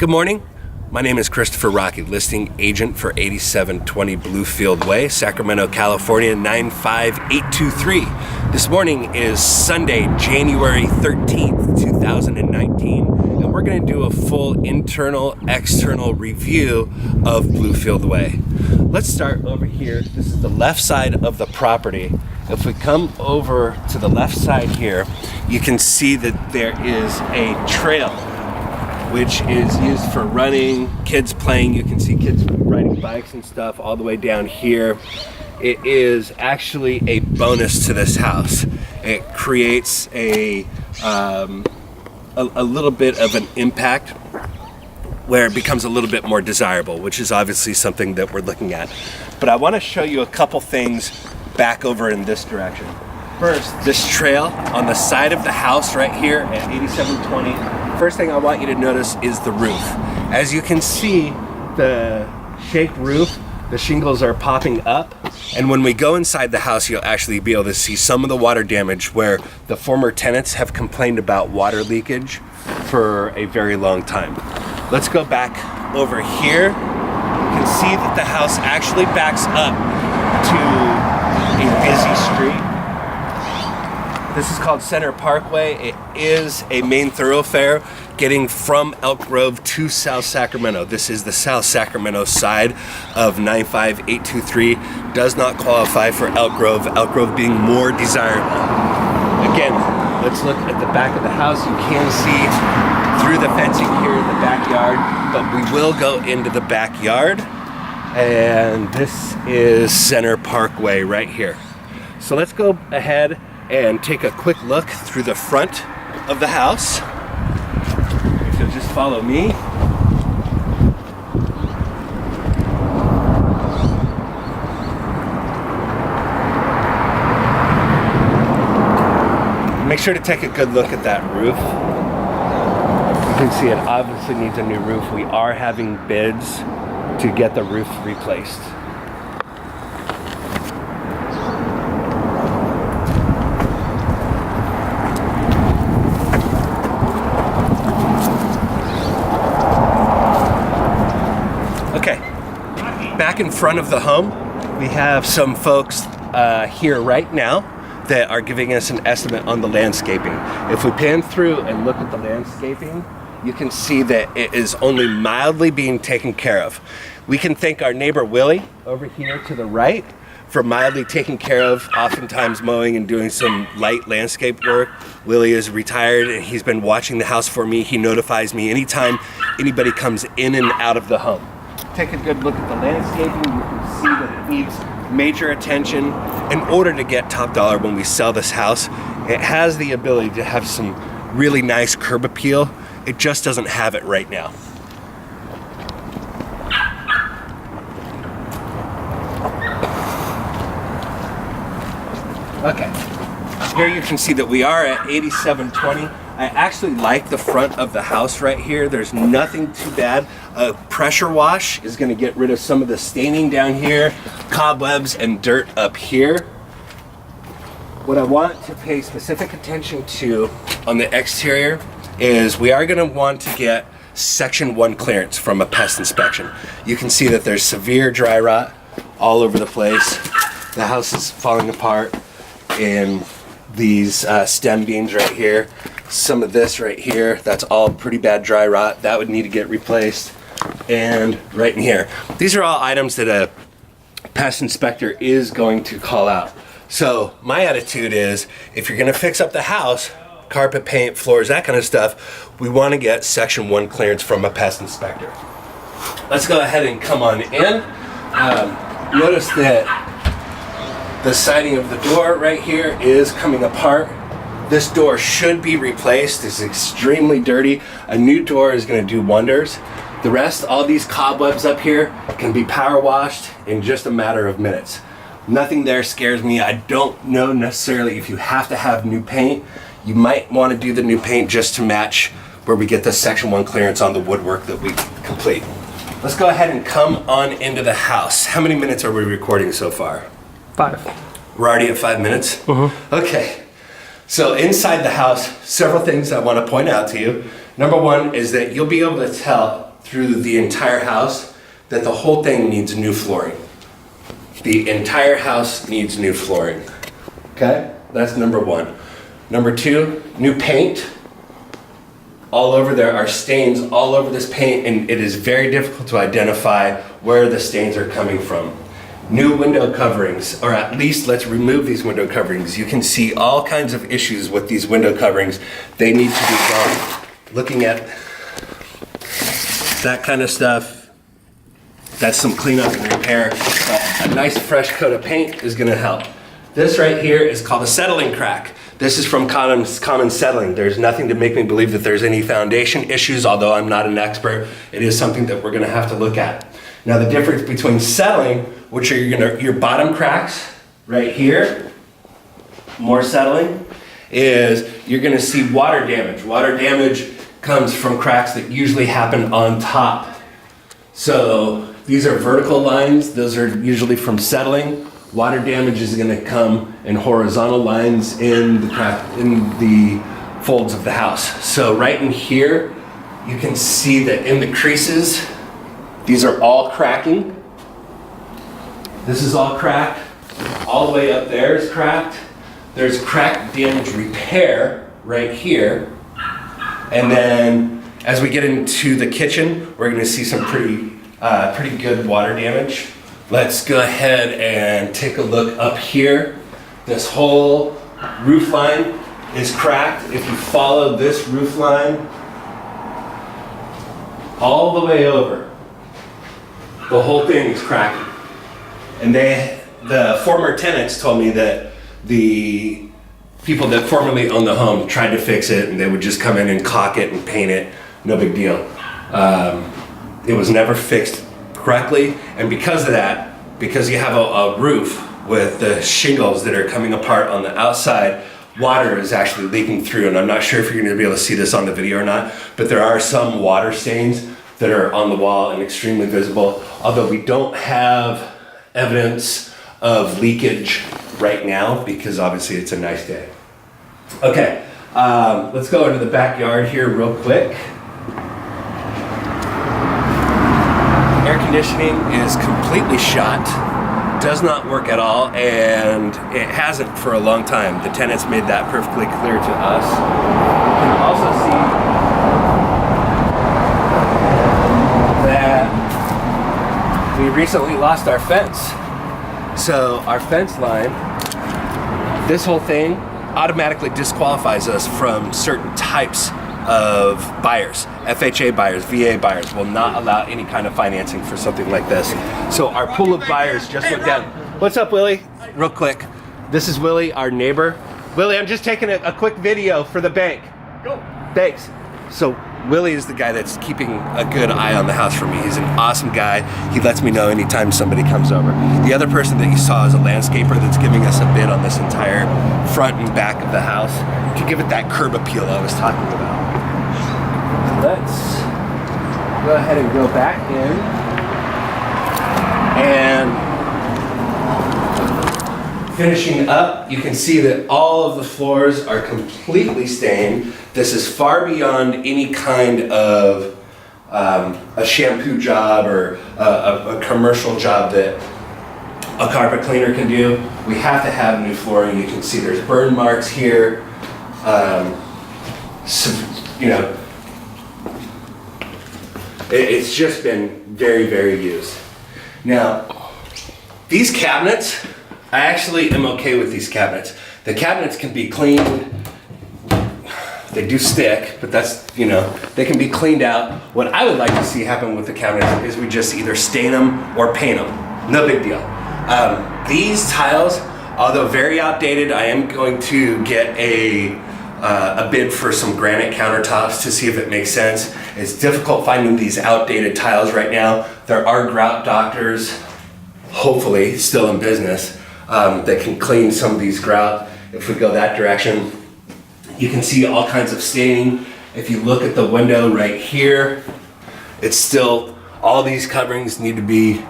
Good morning. My name is Christopher Rocky, listing agent for 8720 Bluefield Way, Sacramento, California, 95823. This morning is Sunday, January 13th, 2019, and we're going to do a full internal, external review of Bluefield Way. Let's start over here. This is the left side of the property. If we come over to the left side here, you can see that there is a trail which is used for running, kids playing. You can see kids riding bikes and stuff all the way down here. It is actually a bonus to this house. It creates a little bit of an impact where it becomes a little bit more desirable, which is obviously something that we're looking at. But I want to show you a couple things back over in this direction. First, this trail on the side of the house right here at 8720. First thing I want you to notice is the roof. As you can see, the shaped roof, the shingles are popping up. And when we go inside the house, you'll actually be able to see some of the water damage where the former tenants have complained about water leakage for a very long time. Let's go back over here. You can see that the house actually backs up to a busy street. This is called Center Parkway. It is a main thoroughfare getting from Elk Grove to South Sacramento. This is the South Sacramento side of 95823. Does not qualify for Elk Grove being more desirable. Again, let's look at the back of the house. You can see through the fencing here in the backyard, but we will go into the backyard. And this is Center Parkway right here. So let's go ahead and take a quick look through the front of the house. If you'll just follow me. Make sure to take a good look at that roof. You can see it obviously needs a new roof. We are having bids to get the roof replaced. Back in front of the home, we have some folks here right now that are giving us an estimate on the landscaping. If we pan through and look at the landscaping, you can see that it is only mildly being taken care of. We can thank our neighbor Willie over here to the right for mildly taking care of, oftentimes mowing and doing some light landscape work. Willie is retired and he's been watching the house for me. He notifies me anytime anybody comes in and out of the home. Take a good look at the landscaping. You can see that it needs major attention. In order to get top dollar when we sell this house, it has the ability to have some really nice curb appeal. It just doesn't have it right now. Okay, here you can see that we are at 8720. I actually like the front of the house right here. There's nothing too bad. A pressure wash is going to get rid of some of the staining down here, cobwebs and dirt up here. What I want to pay specific attention to on the exterior is we are going to want to get Section 1 clearance from a pest inspection. You can see that there's severe dry rot all over the place. The house is falling apart in these stem beams right here. Some of this right here, that's all pretty bad dry rot. That would need to get replaced. And right in here. These are all items that a pest inspector is going to call out. So my attitude is, if you're gonna fix up the house, carpet, paint, floors, that kind of stuff, we wanna get Section 1 clearance from a pest inspector. Let's go ahead and come on in. Notice that the siding of the door right here is coming apart. This door should be replaced. It's extremely dirty. A new door is going to do wonders. The rest, all these cobwebs up here, can be power washed in just a matter of minutes. Nothing there scares me. I don't know necessarily if you have to have new paint. You might want to do the new paint just to match where we get the Section 1 clearance on the woodwork that we complete. Let's go ahead and come on into the house. How many minutes are we recording so far? 5. We're already at 5 minutes? Mm-hmm. Okay. So inside the house, several things I want to point out to you. Number one is that you'll be able to tell through the entire house that the whole thing needs new flooring. The entire house needs new flooring. Okay, that's number one. Number two, new paint. All over there are stains all over this paint, and it is very difficult to identify where the stains are coming from. New window coverings, or at least let's remove these window coverings. You can see all kinds of issues with these window coverings. They need to be gone. Looking at that kind of stuff, that's some cleanup and repair. But a nice fresh coat of paint is gonna help. This right here is called a settling crack. This is from common settling. There's nothing to make me believe that there's any foundation issues, although I'm not an expert. It is something that we're gonna have to look at. Now the difference between settling, which are your bottom cracks right here, more settling, is you're gonna see water damage. Water damage comes from cracks that usually happen on top. So these are vertical lines. Those are usually from settling. Water damage is going to come in horizontal lines in the folds of the house. So right in here, you can see that in the creases, these are all cracking. This is all cracked. All the way up there is cracked. There's crack damage repair right here. And then as we get into the kitchen, we're going to see some pretty good water damage. Let's go ahead and take a look up here. This whole roof line is cracked. If you follow this roof line all the way over, the whole thing is cracking. And the former tenants told me that the people that formerly owned the home tried to fix it, and they would just come in and caulk it and paint it. No big deal. It was never fixed correctly, and because of that, because you have a roof with the shingles that are coming apart on the outside, water is actually leaking through, and I'm not sure if you're going to be able to see this on the video or not, but there are some water stains that are on the wall and extremely visible, although we don't have evidence of leakage right now because obviously it's a nice day. Okay, let's go into the backyard here real quick. Air conditioning is completely shot, does not work at all, and it hasn't for a long time. The tenants made that perfectly clear to us. You can also see that we recently lost our fence. So our fence line, this whole thing automatically disqualifies us from certain types of buyers. FHA buyers, VA buyers will not allow any kind of financing for something like this. So our pool of buyers just went down. What's up, Willie? Real quick. This is Willie, our neighbor. Willie, I'm just taking a quick video for the bank. Go. Thanks. So Willie is the guy that's keeping a good eye on the house for me. He's an awesome guy. He lets me know anytime somebody comes over. The other person that you saw is a landscaper that's giving us a bid on this entire front and back of the house to give it that curb appeal I was talking about. Let's go ahead and go back in, and finishing up, you can see that all of the floors are completely stained. This is far beyond any kind of a shampoo job or a commercial job that a carpet cleaner can do. We have to have new flooring. You can see there's burn marks here. It's just been very, very used. Now, these cabinets, I actually am okay with these cabinets. The cabinets can be cleaned. They do stick, but that's, they can be cleaned out. What I would like to see happen with the cabinets is we just either stain them or paint them. No big deal. These tiles, although very outdated, I am going to get a bid for some granite countertops to see if it makes sense. It's difficult finding these outdated tiles right now. There are grout doctors, hopefully still in business, that can clean some of these grout if we go that direction. You can see all kinds of staining. If you look at the window right here, it's still, all these coverings need to be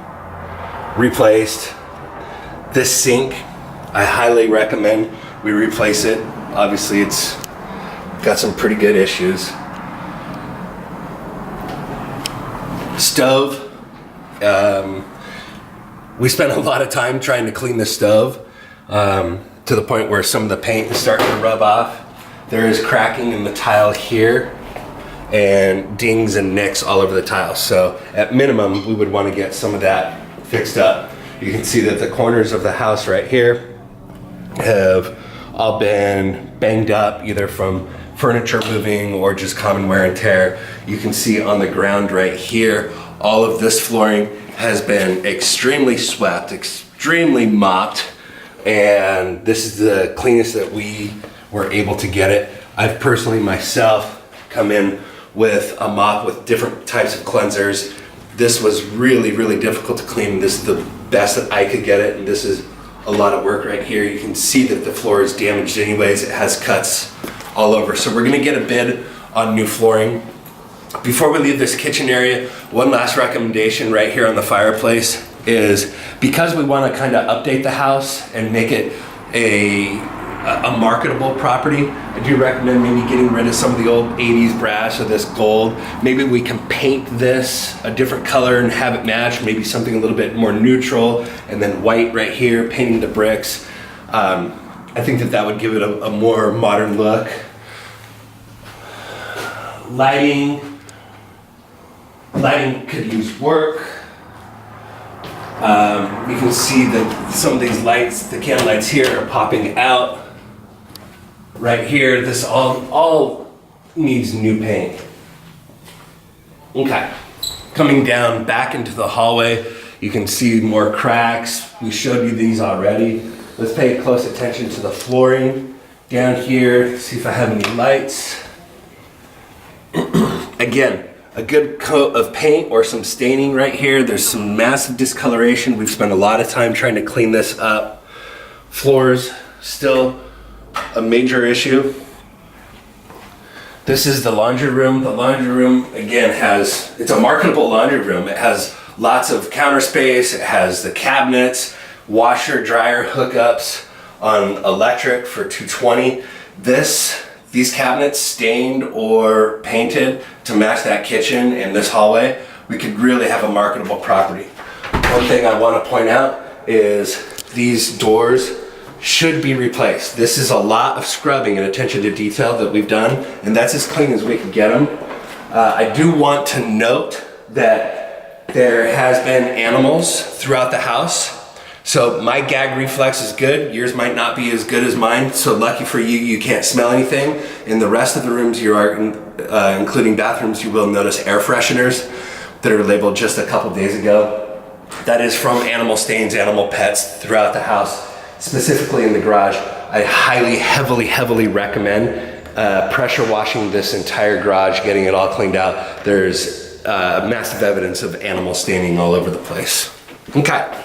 replaced. This sink, I highly recommend we replace it. Obviously it's got some pretty good issues. Stove. We spent a lot of time trying to clean the stove to the point where some of the paint is starting to rub off. There is cracking in the tile here and dings and nicks all over the tile. So at minimum, we would want to get some of that fixed up. You can see that the corners of the house right here have all been banged up, either from furniture moving or just common wear and tear. You can see on the ground right here, all of this flooring has been extremely swept, extremely mopped, and this is the cleanest that we were able to get it. I've personally myself come in with a mop with different types of cleansers. This was really, really difficult to clean. This is the best that I could get it, and this is a lot of work right here. You can see that the floor is damaged anyways. It has cuts all over. So we're gonna get a bid on new flooring. Before we leave this kitchen area, one last recommendation right here on the fireplace is, because we want to kind of update the house and make it a marketable property, I do recommend maybe getting rid of some of the old 80s brass or this gold. Maybe we can paint this a different color and have it match, maybe something a little bit more neutral, and then white right here, painting the bricks. I think that that would give it a more modern look. Lighting could use work. You can see that some of these lights, the can lights here, are popping out. Right here, this all needs new paint. Okay, coming down back into the hallway, you can see more cracks. We showed you these already. Let's pay close attention to the flooring down here, see if I have any lights. Again, a good coat of paint or some staining right here. There's some massive discoloration. We've spent a lot of time trying to clean this up. Floors, still a major issue. This is the laundry room. The laundry room, again, it's a marketable laundry room. It has lots of counter space. It has the cabinets, washer, dryer hookups on electric for $220. These cabinets stained or painted to match that kitchen and this hallway, we could really have a marketable property. One thing I want to point out is these doors should be replaced. This is a lot of scrubbing and attention to detail that we've done, and that's as clean as we can get them. I do want to note that there has been animals throughout the house. So my gag reflex is good. Yours might not be as good as mine. So lucky for you, you can't smell anything. In the rest of the rooms you are, including bathrooms, you will notice air fresheners that are labeled just a couple days ago. That is from animal stains, animal pets throughout the house, specifically in the garage. I highly, heavily recommend pressure washing this entire garage, getting it all cleaned out. There's massive evidence of animal staining all over the place. Okay.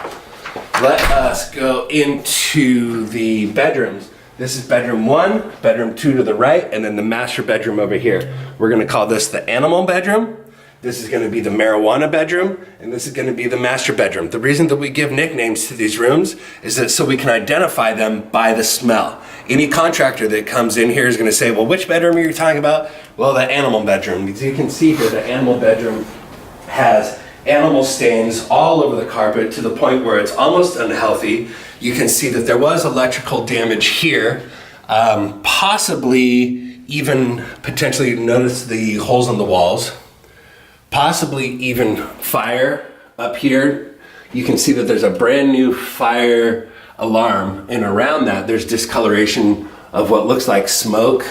Let us go into the bedrooms. This is bedroom 1, bedroom 2 to the right, and then the master bedroom over here. We're gonna call this the animal bedroom. This is gonna be the marijuana bedroom, and this is gonna be the master bedroom. The reason that we give nicknames to these rooms is that so we can identify them by the smell. Any contractor that comes in here is gonna say, well, which bedroom are you talking about? Well, the animal bedroom. Because you can see here, the animal bedroom has animal stains all over the carpet to the point where it's almost unhealthy. You can see that there was electrical damage here, possibly even potentially notice the holes in the walls, possibly even fire up here. You can see that there's a brand new fire alarm, and around that there's discoloration of what looks like smoke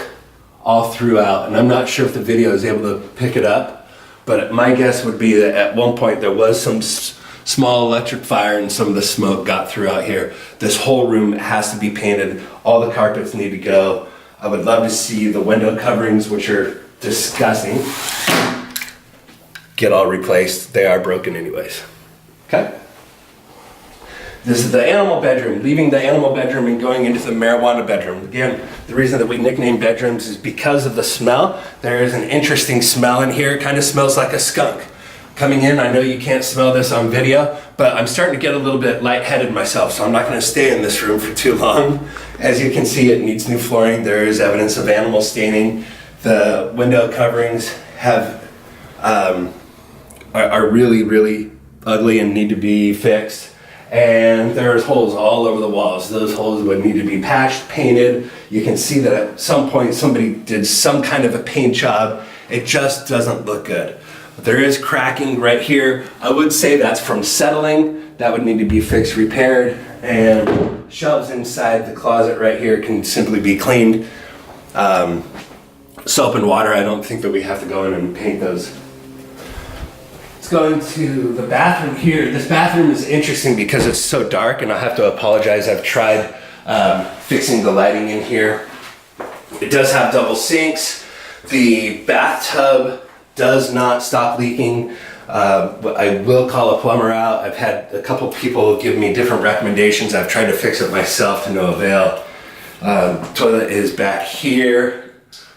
all throughout. And I'm not sure if the video is able to pick it up, but my guess would be that at one point there was some small electric fire and some of the smoke got throughout here. This whole room has to be painted. All the carpets need to go. I would love to see the window coverings, which are disgusting, get all replaced. They are broken anyways. Okay? This is the animal bedroom, leaving the animal bedroom and going into the marijuana bedroom. Again, the reason that we nickname bedrooms is because of the smell. There is an interesting smell in here. It kind of smells like a skunk. Coming in, I know you can't smell this on video, but I'm starting to get a little bit lightheaded myself, so I'm not going to stay in this room for too long. As you can see, it needs new flooring. There is evidence of animal staining. The window coverings have are really, really ugly and need to be fixed. And there's holes all over the walls. Those holes would need to be patched, painted. You can see that at some point somebody did some kind of a paint job. It just doesn't look good. But there is cracking right here. I would say that's from settling. That would need to be fixed, repaired. And shelves inside the closet right here can simply be cleaned. Soap and water, I don't think that we have to go in and paint those. Let's go into the bathroom here. This bathroom is interesting because it's so dark, and I have to apologize. I've tried fixing the lighting in here. It does have double sinks. The bathtub does not stop leaking. But I will call a plumber out. I've had a couple people give me different recommendations. I've tried to fix it myself to no avail. Toilet is back here.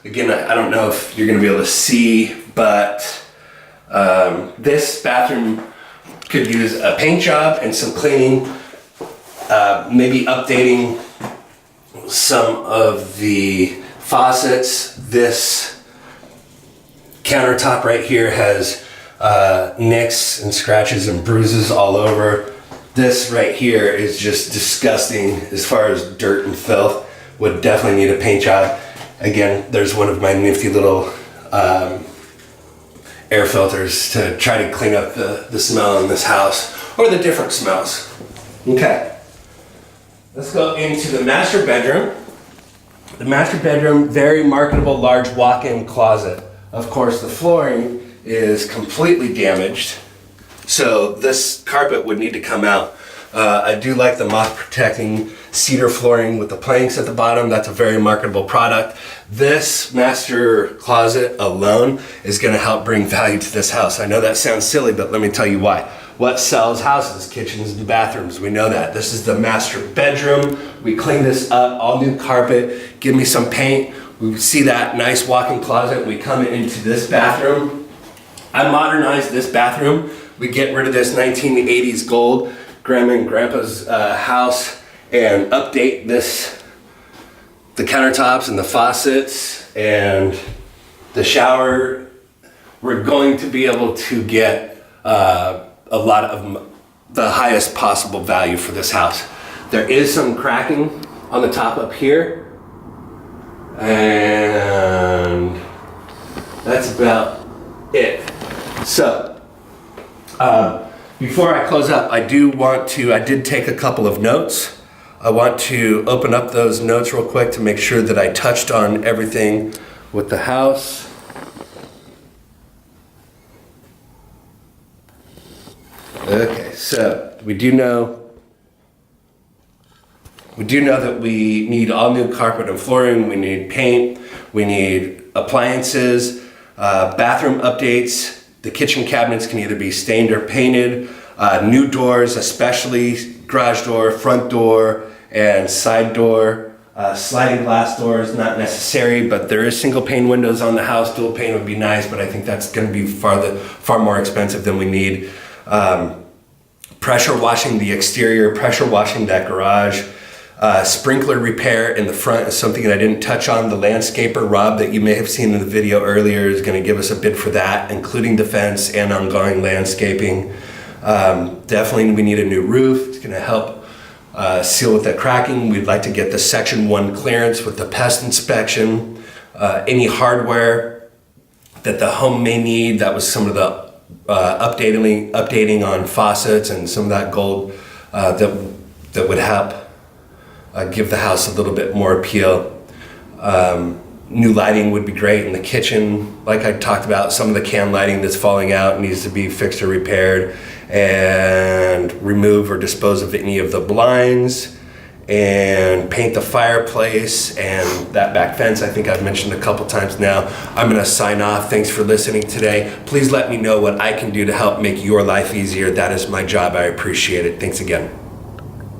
Again, I don't know if you're gonna be able to see, but this bathroom could use a paint job and some cleaning, maybe updating some of the faucets. This countertop right here has nicks and scratches and bruises all over. This right here is just disgusting as far as dirt and filth. Would definitely need a paint job. Again, there's one of my nifty little air filters to try to clean up the smell in this house, or the different smells. Okay, let's go into the master bedroom. The master bedroom, very marketable large walk-in closet. Of course, the flooring is completely damaged, so this carpet would need to come out. I do like the moth protecting cedar flooring with the planks at the bottom. That's a very marketable product. This master closet alone is going to help bring value to this house. I know that sounds silly, but let me tell you why. What sells houses? Kitchens and bathrooms. We know that. This is the master bedroom. We clean this up, all new carpet, give me some paint. We see that nice walk-in closet. We come into this bathroom. I modernized this bathroom. We get rid of this 1980s gold Grandma and Grandpa's house and update the countertops and the faucets and the shower. We're going to be able to get a lot of the highest possible value for this house. There is some cracking on the top up here, and that's about it. So before I close up, I did take a couple of notes. I want to open up those notes real quick to make sure that I touched on everything with the house. Okay, so we do know that we need all new carpet and flooring, we need paint, we need appliances, bathroom updates. The kitchen cabinets can either be stained or painted. New doors, especially garage door, front door, and side door. Sliding glass doors, not necessary, but there is single pane windows on the house. Dual pane would be nice, but I think that's going to be far more expensive than we need. Pressure washing the exterior, pressure washing that garage. Sprinkler repair in the front is something that I didn't touch on. The landscaper, Rob, that you may have seen in the video earlier, is going to give us a bid for that, including the fence and ongoing landscaping. Definitely we need a new roof. It's going to help seal with the cracking. We'd like to get the Section 1 clearance with the pest inspection. Any hardware that the home may need, that was some of the updating on faucets and some of that gold that would help give the house a little bit more appeal. New lighting would be great in the kitchen. Like I talked about, some of the can lighting that's falling out needs to be fixed or repaired, and remove or dispose of any of the blinds, and paint the fireplace and that back fence. I think I've mentioned a couple times now. I'm gonna sign off. Thanks for listening today. Please let me know what I can do to help make your life easier. That is my job. I appreciate it. Thanks again.